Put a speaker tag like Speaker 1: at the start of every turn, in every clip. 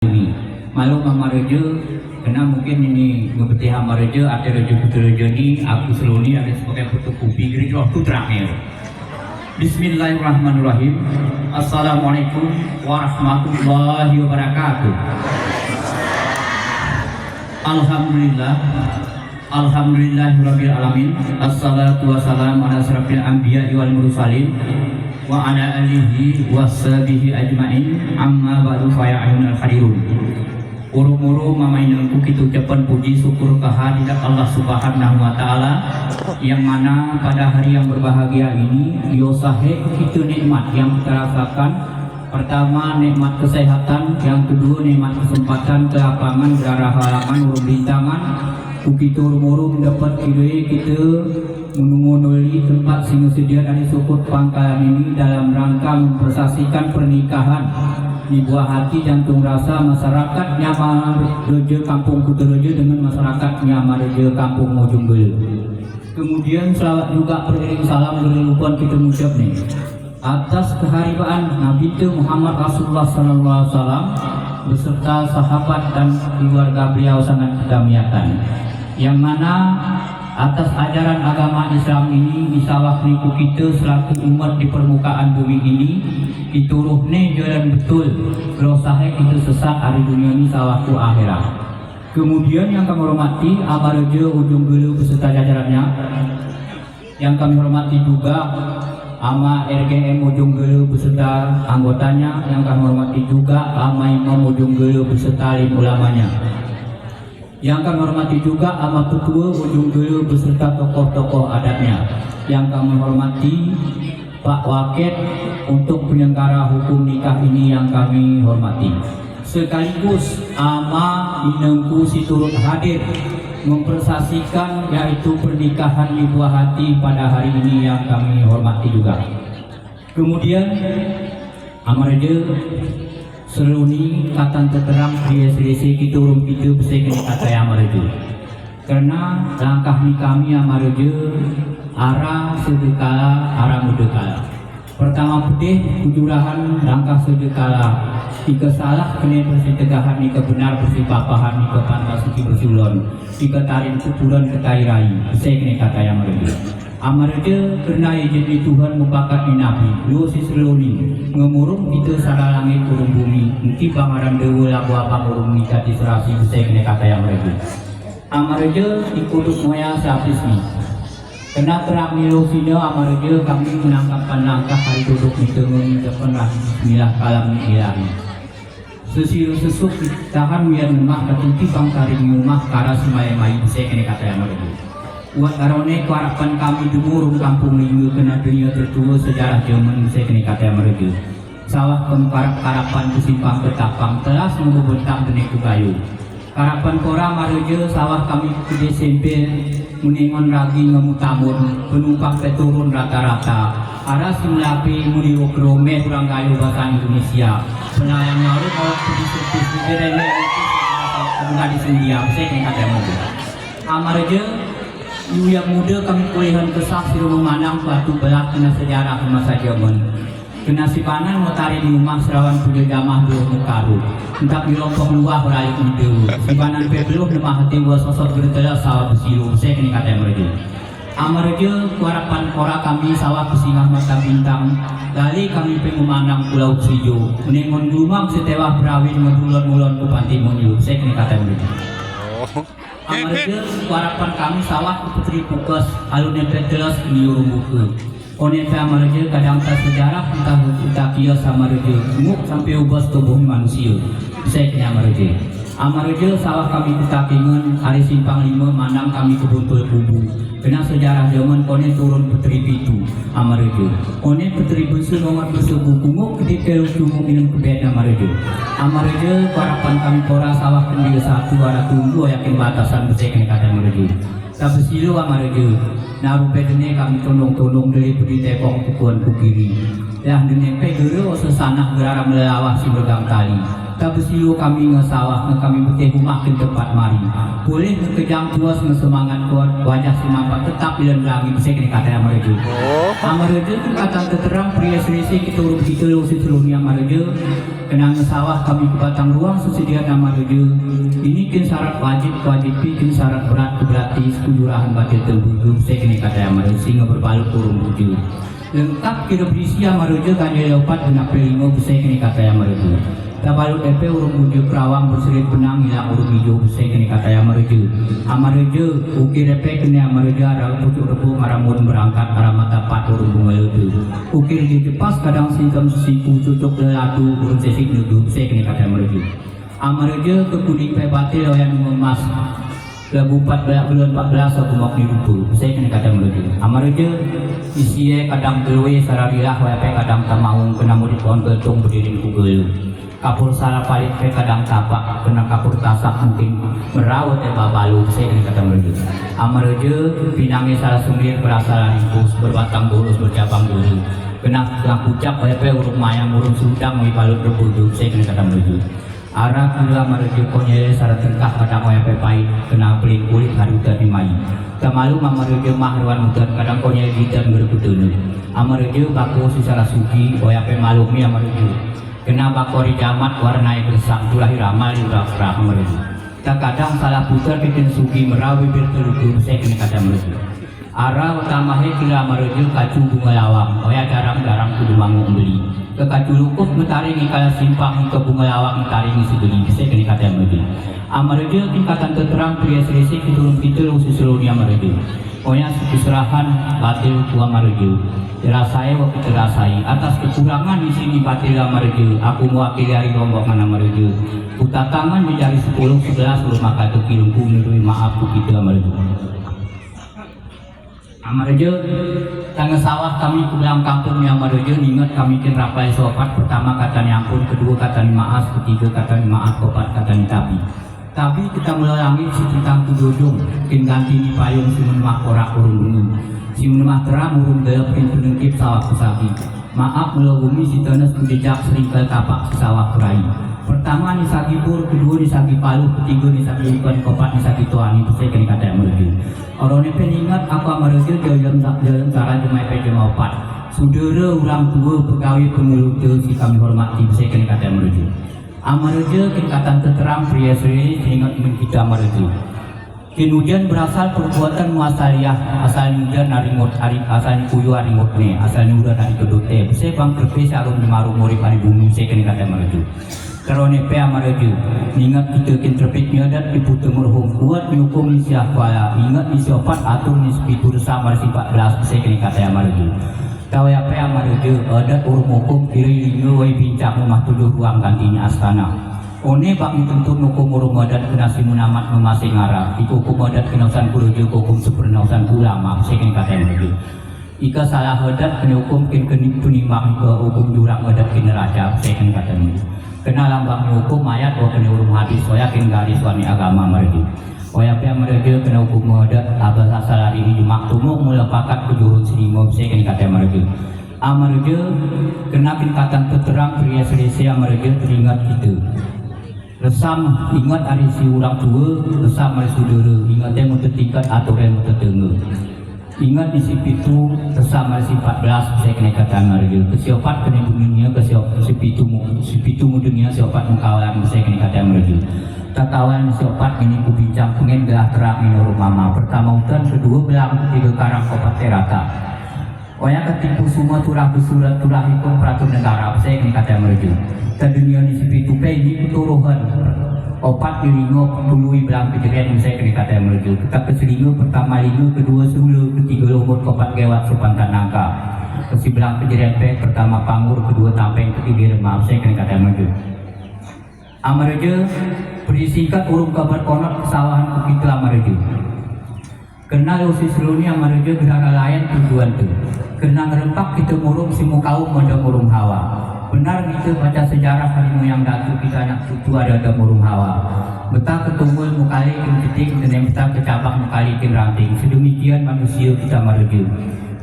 Speaker 1: ini malu mamarejo karena mungkin ini ngebetih amarejo ada rejo betul rejo ini aku seluni ada sebagai fotokopi gereja waktu terakhir. Bismillahirrahmanirrahim. Assalamualaikum warahmatullahi wabarakatuh. Alhamdulillah, alhamdulillahirabbil alamin. Assalatu wassalamu ala asyrafil anbiya'i wal mursalin wa ala alihi washabihi ajmain. Amma ba'du fa ya ayyuhal hadirun. Uru-uru mamainengku kitu ucapan puji syukur kehadirat Allah Subhanahu wa taala yang mana pada hari yang berbahagia ini yosahe kitu nikmat yang kita rasakan. Pertama nikmat kesehatan, yang kedua nikmat kesempatan kelapangan berarah halaman urung bintangan begitu uru-uru mendapat kidoi kita menunggu tempat sing sedia dari sukut pangkalan ini dalam rangka memprosesikan pernikahan di buah hati jantung rasa masyarakat Nyamarejo Kampung Kuturejo dengan masyarakat Nyamarejo Kampung Mojunggel. Kemudian selawat juga beriring salam berlupan kita mengucap nih atas keharibaan Nabi Muhammad Rasulullah SAW beserta sahabat dan keluarga beliau sangat kita muliakan, yang mana atas ajaran agama Islam ini disawah niku kita selaku umat di permukaan bumi ini dituruhne jalan betul gerosahe kita sesat hari dunia ini sawahku akhirat. Kemudian yang kami hormati Amarejo Ujung Gelu beserta jajarannya, yang kami hormati juga Ama RGM Ujung Gelu beserta anggotanya, yang kami hormati juga Ama Imam Ujung Gelu beserta alim ulamanya, yang kami hormati juga Ama Ketua Ujung Gelu beserta tokoh-tokoh adatnya, yang kami hormati Pak Wakil untuk penyelenggara hukum nikah ini yang kami hormati, sekaligus ama inengku si turut hadir memprosesikan yaitu pernikahan di buah hati pada hari ini yang kami hormati juga. Kemudian Amarejo seruni katan terterang di SDC kita urung kita bersih kata Amarejo, karena langkah ni kami Amarejo arah sedekala arah mudekala. Pertama pedih kujurahan langkah sedekala, jika salah kena bersih tegahan, jika benar bersih papahan, jika pantas suci bersulon, jika tarin kuburan ketairai bersih kena kata yang Amarejo. Amarejo karena jadi Tuhan mubakat ni Nabi lu si seloni ngemurung kita sara langit turun bumi nanti pangaran dewa lagu apa ngurung nikah diserasi bersih kena kata yang Amarejo. Amarejo ikut moya sapis ni kena terang milosina Amarejo kami menangkapkan langkah hari duduk itu mengucapkan bismillah kalam ilahi sesiru sesuk tahan mian rumah ketunti bang taring rumah kara semai-mai bisa kena kata Amarejo. Buat arone harapan kami demurung kampung linggu kena dunia tertua sejarah zaman bisa kena kata Amarejo. Sawah kemparap harapan kesimpang ketapang telas membentang benih kayu. Harapan kora Amarejo sawah kami ke SMP meningon lagi ngemutamun penumpang turun rata-rata arah simlapi muni okrome kurang gayu bahasa Indonesia pelayan nyaru kalau pergi servis negara ini di India bisa yang kata Amarejo yang muda kami kuliahan kesah si rumah manang batu belah kena sejarah masa zaman kena sipanan mau tarik di rumah serawan puja jamah dulu mukaru entah di lompok luah rayu ide sipanan pebeluh nemah hati gua sosok bertelah sawah besiru saya kini kata Amarejo harapan kora kami sawah kesingah mata bintang kali kami pengumandang pulau Cijo meningon lumang setewah berawin ngedulon-mulon ke panti monyu saya kini kata Amarejo harapan kami sawah putri pukes alun nempel telas di urung buku Onet Amarejo kadang tak sejarah entah kita kios Amarejo muk sampai ubah tubuh manusia bisa kini Amarejo sawah kami ketakingan hari simpang 5 manang kami kebuntul kubu kena sejarah zaman kone turun putri pitu Amarejo onet putri besu nomor besu buku ketika lumuk minum kebed Amarejo harapan kami kora sawah kendil satu arah tunggu yakin batasan bisa kini kata Amarejo tapi silu Amarejo narupe dene kami tolong-tolong dari budi tepong kukuan kukiri yang dene pegero sesanah gerara melawah si bergang tali tapi siu kami ngesawah kami bertebu makin tepat mari boleh ngekejang puas ngesemangat kuat wajah semampat tetap bilang lagi bisa kini kata amarejo amarejo itu kata terang pria selisih kita urut kita lu seluruhnya amarejo kena ngesawah kami ke batang ruang sesedia amarejo ini kin syarat wajib bikin syarat berat gratis kujurahan batil terbujuk bisa kini kata amarejo sehingga berbalut turun bujuk lengkap kira berisi amarejo kanjel leopat benak pelingo bisa kini kata amarejo tabalut EP urung bujuk rawang berserit benang hilang urung hijau bisa kini kata amarejo ukir EP kini amarejo arah pucuk rebu ngaramun berangkat arah mata pat urung bunga ledu ukir di jepas kadang singkem sesiku cucuk leladu urung sesik nudu bisa kini kata amarejo kekuning pe batil yang memas lagu 14 bulan 14 aku mau dirupu saya kena kadang menuju amarejo isiye kadang keluwe sararilah WP kadang tamaung kena mudik pohon geltung berdiri kugel kapur salah palit pe kadang tapak kena kapur tasak mungkin merawat babalu saya kena kadang menuju amarejo pinangnya salah sumir berasal ringkus berbatang bulus bercabang dulu kena pucak WP urung mayang urung sudang wibalut rebudu saya kena kadang menuju arah kira amarejo konyele syarat tengkah kadang WP pahit kena peling kulit harutan dimai kemalu amarejo mahruan mutan kadang konyele gitar berbudunu amarejo baku sisara suki WP malumi amarejo kena bakori jamat warnai gersang tulahir amal ura-ura amarejo tak kadang salah putar bikin suki merawi berteludur saya kena kadang amarejo arah utamahe kira amarejo kacu bunga lawang oya garang-garang kudu mangung beli ke kacu lukuf metaringi kala simpang ke bunga lawang metaringi segeli bisa kini kata amarejo tingkatan terang pria selisih kiturun kita usus seluruh amarejo oya keserahan batil tua amarejo dirasai waktu terasai atas kekurangan di sini batil amarejo aku mewakili hari rombongan amarejo putar tangan menjadi 10 11 belum maka tu kilungku menerima maaf ku kita amarejo amarejo tangga sawah kami ke dalam kampung yang amarejo ingat kami kin rapai sopat pertama kata ni ampun kedua kata ni maaf ketiga kata ni maaf keempat kata ni tapi kita mulai langit si tentang tudujung kin ganti ni payung si menemah korak urung bunyi si menemah terang urung gelap kin penengkip sawah kusaki maaf mula bumi si tenes kujejak seringkal tapak si sawah kurai pertama ni sagi pur kedua ni sagi palu ketiga ni sagi ikan keempat ni sagi tuan itu saya kena kata amarejo orang ni peningat apa amarejo jalan cara jemai pejama opat saudara orang tua pegawai pengeluta si kami hormati saya kena kata amarejo tingkatan terang pria seri ingat kita amarejo hujan berasal perbuatan muasaliah asal hujan harimut asal kuyu harimut ni asal hujan dari kedote saya bang kerpes arum dimaru mori hari bumi saya kena kata amarejo karone pe amarejo ingat kita kinterpiknya dan diputu merhum kuat dihukum ni siapa ingat ni siapa atur ni sepitur samar si 14 saya kena kata amarejo tahu apa amarejo adat urung hukum kiri linggo wai bincang rumah 7 ruang gantinya astana one bak dituntut hukum urung adat kena simunamat memasing arah itu hukum adat kenausan kurujo hukum sepernausan ulama saya kena kata amarejo ika salah adat kena hukum kena penimbang ke hukum jurang adat kena raja saya kena kata amarejo kena lambang hukum ayat bahwa kena urung hadis saya kena garis suami agama amarejo Oya pia amarejo kena hukum adat abas asal hari ini maktumuk mula pakat kejurut serimo saya kena kata amarejo kena tingkatan terang pria selisih amarejo teringat kita resam ingat hari si orang tua resam hari saudara ingat yang tingkat atau yang terdengar ingat di si pitu resam hari si 14 saya kena kata amarejo kesiopat kena dunia si pitu dunia siopat mengkawalan saya kena kata amarejo takawan siopat ini ku bincang pengen gelah terang menurut mama pertama utan kedua belang ketiga karang kopat terata oya ketipu semua turah besurat turah hukum peraturan negara saya kena kata amarejo dan dunia ni sepitu pe ini keturuhan opat diringo pului belang kejadian saya kena kata amarejo kita keselingo pertama lingo kedua sulu ketiga lumut kopat gewat sepantan nangka kesi belang kejadian pe pertama pangur kedua tampeng ketiga remah saya kena kata amarejo berisikat urung kabar konot kesawahan kita amarejo kena usi seluruhnya amarejo gerana lain tujuan tu kena ngerempak kita murung si mukaum ada murung hawa benar kita baca sejarah harimau yang datu kita anak cucu ada murung hawa betah ketumbul mukali kin ketik dan betah kecabak mukali kin ranting sedemikian manusia kita amarejo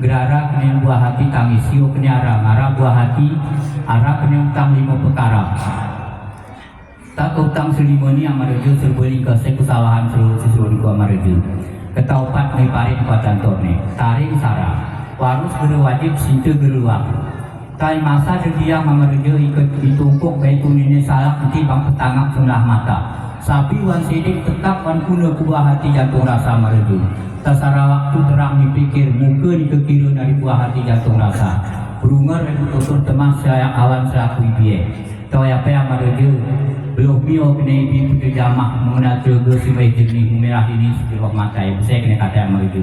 Speaker 1: gerara kena buah hati tangis sio kena arah buah hati arah kena utang 5 perkara Tak utang selimoni amarejo serbeling kasih kesalahan seluruh siswani ku amarejo. Ketaupat ni parit kuatan torne, taring sarah, warus guru wajib sintu guru wak. Tai masa sedia amarejo ikut ditungkuk baitu ini salah nanti bang petangak sebelah mata. Sapi wan sidik tetap wan kuna buah hati jantung rasa amarejo. Tasara waktu terang dipikir muka dikekira dari buah hati jantung rasa. Berungar ibu tutur temas sayang awan selaku ibie. Tau apa yang amarejo. Belum mio kena ibi putih jamah mengenal juga si bayi jernih merah ini sebelum mata ibu saya kena kata yang mereka.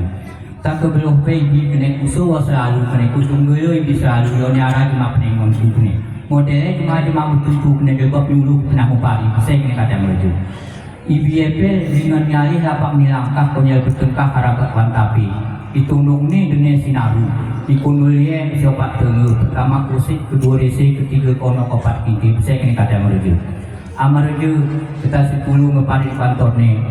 Speaker 1: Tak ke belum ibi kena kusuh selalu kena kusung gelo ibi selalu lo nyara cuma penengong suku ni. Modelnya cuma betul kena gebab dulu kena upari saya kena kata yang mereka. Ibi epe dengan nyali dapat melangkah konyol bertengkah harapat wantapi. Ditunduk ni dunia sinaru. Dikunulia siopat tengah pertama kusik kedua resi ketiga kono kopat kinti saya kena kata yang mereka. Amarejo kita 10 ngeparit kantor nih.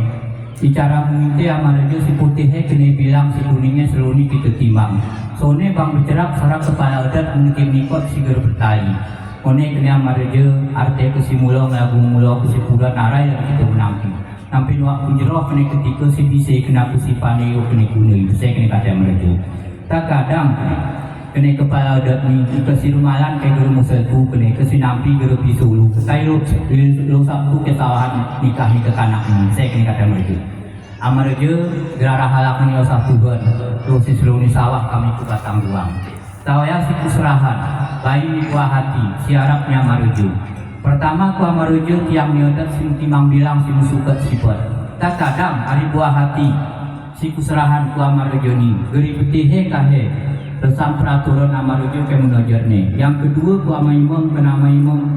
Speaker 1: Bicara menginti amarejo si putihnya kena bilang si kuningnya seluni kita timbang. Soalnya bang bercerak sarang kepala adat mungkin nikot si ger bertali. One kena amarejo arti ke si mulo ngelagung mulo ke si pura narai yang kita menampi. Nampi waktu jeroh kena ketika si bisa kena ku si paneo kena kunui. Saya kena kata amarejo. Tak kadang kena kepala adat ni kasih rumahan kayak guru musuhku kena kasih nampi guru pisulu saya lu sabtu kesalahan nikah ni kekanak ni saya kena kata mereka amarejo gerara halakan lu sabtu kan lu si seluruh ni sawah kami ku batang buang tahu ya si kuserahan bayi ni buah hati si harapnya amarejo pertama ku amarejo tiang nyodat si timang bilang si musukat sifat tak kadang hari buah hati si kuserahan ku amarejo ni geri petihe kahe tentang peraturan amarejo ke menajar nih. Yang kedua ku amaimam kena amaimam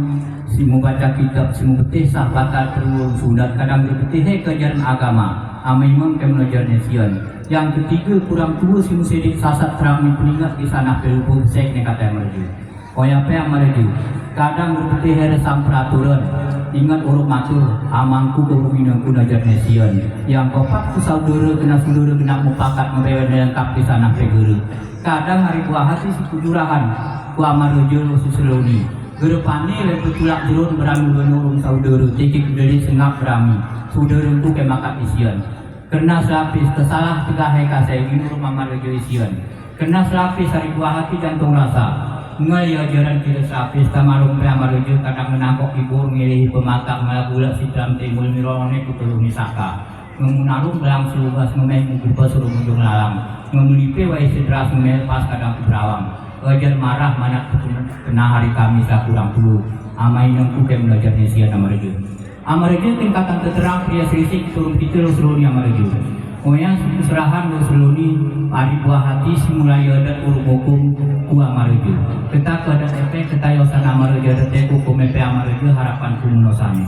Speaker 1: si membaca kitab si membetih sahabat terus sunat kadang berbetih kejaran agama amaimam ke menajar sian. Yang ketiga kurang tua si musidik sasat terang ni peningat di sana pelupu sek ni kata amarejo. Oh ya pe amarejo kadang berbetih resam peraturan ingat urut matur amangku urut minangku najar sian. Yang keempat ku saudara kena mupakat ngebewen lengkap di sana peguru. Kadang hari buah hati si kujurahan ku amarejo lu susuloni gerepani lepe tulak jerun berami benurung saudara tikik dari sengap berami saudara itu ke makat isian kena selapis kesalah tiga heka saya ginurung amarejo isian kena selapis hari buah hati jantung rasa ngai ajaran kita selapis tamarung pe amarejo kadang menangkok ibu ngilihi pematak ngalabulat si dalam timul mirone kutulungi saka memunarung belang selubas memeh mengkupas suruh mundur lalang memelipe wa istidras pas kadang berawang wajar marah mana kena hari Kamis lah kurang dulu amai nengku ke belajar nesian amarejo tingkatan keterang pria selisih turun pitul seluni amarejo oya serahan lo seluni pari buah hati simulai adat uruk hukum ku amarejo kita keadaan efek ketayosan amarejo adat hukum epe amarejo harapan kumusani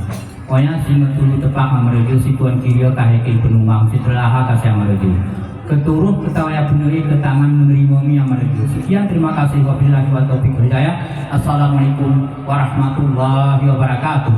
Speaker 1: oya singetulu tepak amarejo si tuan kirio kahekin penumang setelah kasih amarejo keturuh ketawaya penuhi ke tangan menerima mi amarejo. Sekian terima kasih wabillahi wa taufiq hidayah. Assalamualaikum warahmatullahi wabarakatuh.